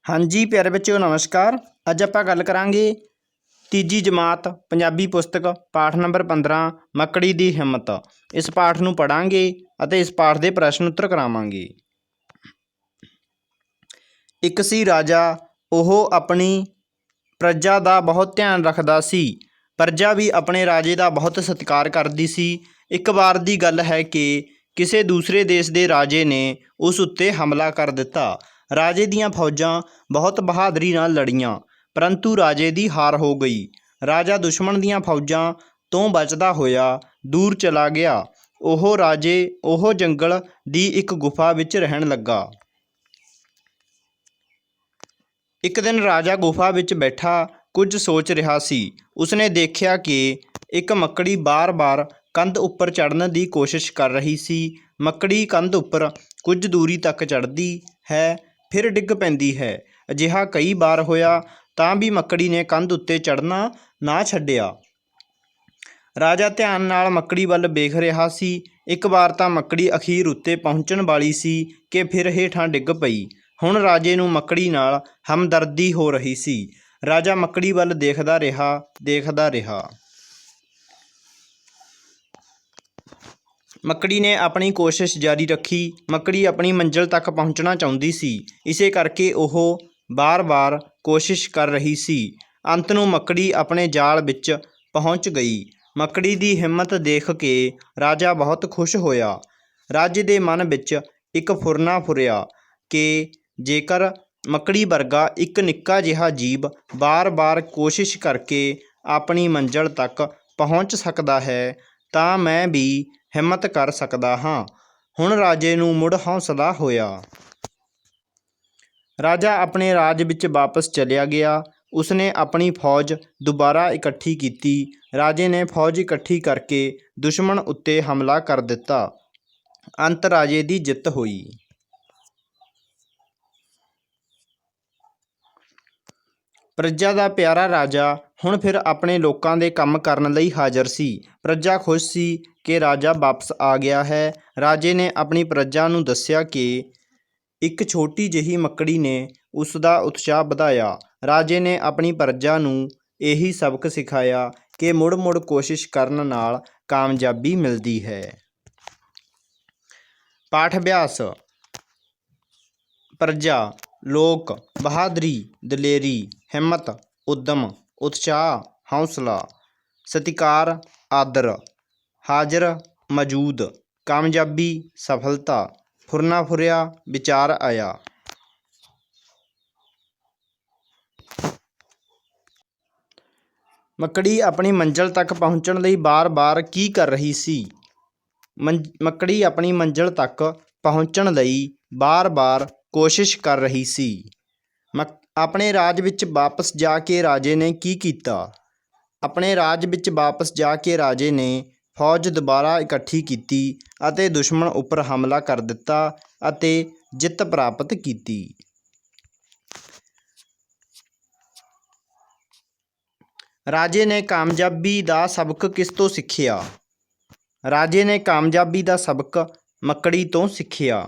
हाँ जी प्यारे बच्चों नमस्कार। अज आप गल करांगे तीजी जमात पंजाबी पुस्तक पाठ नंबर 15 मकड़ी दी हिम्मत। इस पाठ नूं पढ़ांगे अते इस पाठ के प्रश्न उत्तर करावांगे। एक सी राजा, ओह अपनी प्रजा का बहुत ध्यान रखदा सी। प्रजा भी अपने राजे का बहुत सत्कार करदी सी। एक बार की गल है कि किसी दूसरे देश के राजे ने उस उत्ते हमला कर दिता। राजे दीयां फौजां बहुत बहादरी नाल लड़ियां, परंतु राजे की हार हो गई। राजा दुश्मन दीयां फौजां तो बचदा होया दूर चला गया। ओह जंगल दी एक गुफा विच रहन लगा। एक दिन राजा गुफा विच बैठा कुछ सोच रहा सी। उसने देखा कि एक मकड़ी बार बार कंध उपर चढ़न की कोशिश कर रही सी। मकड़ी कंध उपर कुछ दूरी तक चढ़ती है, फिर डिग पैंदी है। अजिहा कई बार होया तां भी मकड़ी ने कंध उत्ते चढ़ना ना छड्डिया। राजा ध्यान नाल मकड़ी वल वेख रहा सी। एक बार तां मकड़ी अखीर उत्ते पहुंचण वाली सी कि फिर हेठां डिग पई। हुण राजे नूं मकड़ी नाल हमदर्दी हो रही सी। राजा मकड़ी वल देखदा रहा। मकड़ी ने अपनी कोशिश जारी रखी। मकड़ी अपनी मंजिल तक पहुंचना चाहुंदी सी, इसे करके ओह बार बार कोशिश कर रही सी। अंत नूं मकड़ी अपने जाल विच पहुंच गई। मकड़ी दी हिम्मत देख के राजा बहुत खुश होया। राजे दे मन विच एक फुरना फुरिया कि जेकर मकड़ी वर्गा एक निक्का जिहा जीव बार बार कोशिश करके अपनी मंजिल तक पहुंच सकदा है तां मैं भी हिम्मत कर सकदा हाँ। हुण राजे नूं मुड़ हौसला होया। राजा अपने राज विच वापस चलिया गया। उसने अपनी फौज दोबारा इकट्ठी की। राजे ने फौज इकट्ठी करके दुश्मन उत्ते हमला कर दिता। अंत राजे की जित हुई। प्रजा का प्यारा राजा हुण फिर अपने लोगों के काम करन लई हाज़र सी। प्रजा खुश सी कि राजा वापस आ गया है। राजे ने अपनी प्रजा नूं दस्सिया कि एक छोटी जिही मकड़ी ने उसका उत्साह वधाया। राजे ने अपनी प्रजा नूं यही सबक सिखाया कि मुड़ मुड़ कोशिश करन नाल कामयाबी मिलती है। पाठ अभ्यास। प्रजा, लोक, बहादुरी, दलेरी, हिम्मत, उद्यम, उत्साह, हौसला, सत्कार, आदर, हाजिर, मौजूद, कामयाबी, सफलता, फुरना फुरिया, विचार आया। मकड़ी अपनी मंजिल तक पहुँचण लई बार बार की कर रही सी। मकड़ी अपनी मंजिल तक पहुँचण लई बार बार कोशिश कर रही सी। अपने राज विच वापस जाके राजे ने की कीता? अपने राज विच वापस जाके राजे ने फौज दोबारा इकट्ठी की अते दुश्मन उपर हमला कर दिता अते जित प्राप्त की। राजे ने कामयाबी दा सबक किस तो सिੱਖਿਆ? राजे ने कामयाबी दा सबक मकड़ी तो सिੱਖਿਆ।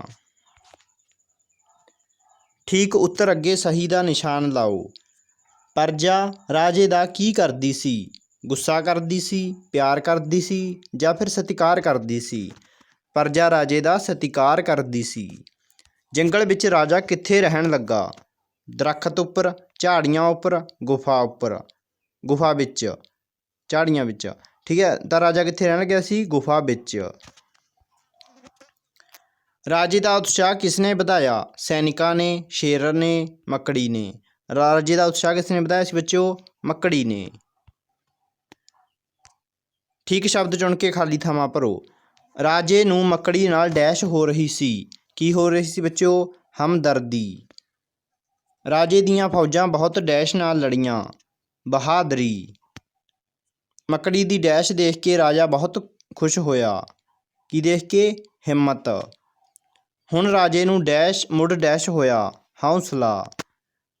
ठीक उत्तर अगे सही का निशान लाओ। प्रजा राजे दा की करदी सी? गुस्सा करदी सी, प्यार करदी सी या फिर सत्कार करदी सी? प्रजा राजे दा सत्कार करदी सी। जंगल विच राजा कित्थे रहन लगा? दरखत उपर, झाड़ियां उपर, गुफा उपर? गुफा विच, झाड़ियां विच। ठीक है, तो राजा कित्थे रहन गया सी? गुफा विच। राजे का उत्साह किसने वधाया? सैनिकां ने, शेर ने, मकड़ी ने? राजे का उत्साह किसने वधाया सी बच्चों? मकड़ी ने। ठीक शब्द चुन के खाली थावां भरो। राजे नूं मकड़ी नाल डैश हो रही सी। की हो रही सी बच्चों? हमदर्दी। राजे दीयां फौजां बहुत डैश नाल लड़ियां। बहादुरी। मकड़ी दी डैश देख के राजा बहुत खुश होया। की देख के? हिम्मत। हुण राजे नूं डैश मुड़ डैश होया। हौसला।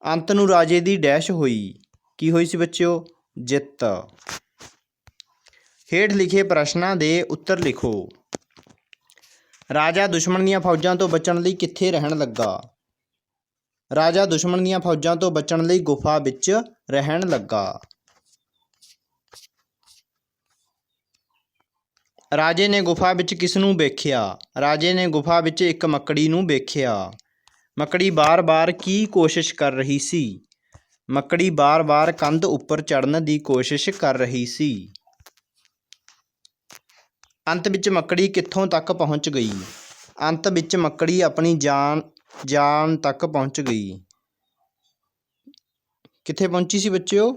अंत नूं राजे दी डैश हुई। की हुई सी बच्चों? जित। हेठ लिखे प्रश्नां दे उत्तर लिखो। राजा दुश्मन दीयां फौजां तो बचण लई कित्थे रहन लगा? ਰਾਜਾ ਦੁਸ਼ਮਣ ਦੀਆਂ ਫੌਜਾਂ ਤੋਂ ਬਚਣ ਲਈ ਗੁਫਾ ਵਿੱਚ ਰਹਿਣ ਲੱਗਾ। ਰਾਜੇ ਨੇ ਗੁਫਾ ਵਿੱਚ ਕਿਸ ਨੂੰ ਵੇਖਿਆ? ਰਾਜੇ ਨੇ ਗੁਫਾ ਵਿੱਚ ਇੱਕ ਮੱਕੜੀ ਨੂੰ ਵੇਖਿਆ। ਮੱਕੜੀ ਬਾਰ-ਬਾਰ ਕੀ ਕੋਸ਼ਿਸ਼ ਕਰ ਰਹੀ ਸੀ? ਮੱਕੜੀ ਬਾਰ-ਬਾਰ ਕੰਧ ਉੱਪਰ ਚੜ੍ਹਨ ਦੀ ਕੋਸ਼ਿਸ਼ ਕਰ ਰਹੀ ਸੀ। ਅੰਤ ਵਿੱਚ ਮੱਕੜੀ ਕਿੱਥੋਂ ਤੱਕ ਪਹੁੰਚ ਗਈ? ਅੰਤ ਵਿੱਚ ਮੱਕੜੀ ਆਪਣੀ ਜਾਨ ਤੱਕ ਪਹੁੰਚ ਗਈ। ਕਿੱਥੇ ਪਹੁੰਚੀ ਸੀ ਬੱਚਿਓ?